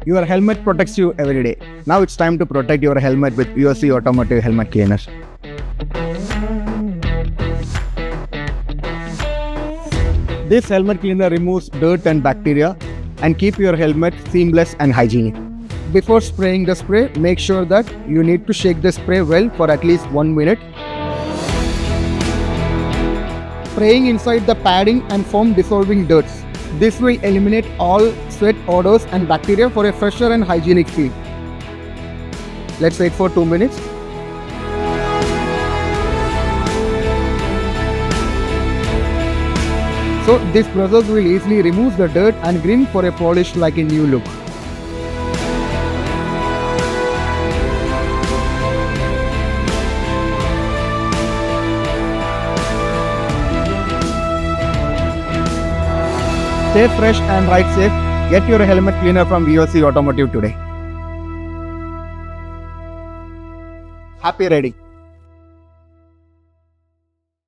Your helmet protects you every day. Now it's time to protect your helmet with VOC Automotive Helmet Cleaner. This helmet cleaner removes dirt and bacteria and keep your helmet seamless and hygienic. Before spraying the spray, make sure that you need to shake the spray well for at least 1 minute. Spraying inside the padding and foam dissolving dirts. This will eliminate all sweat odors and bacteria for a fresher and hygienic feel. Let's wait for 2 minutes. So this process will easily remove the dirt and green for a polished like a new look. Stay fresh and ride safe. Get your helmet cleaner from VOC Automotive today. Happy riding.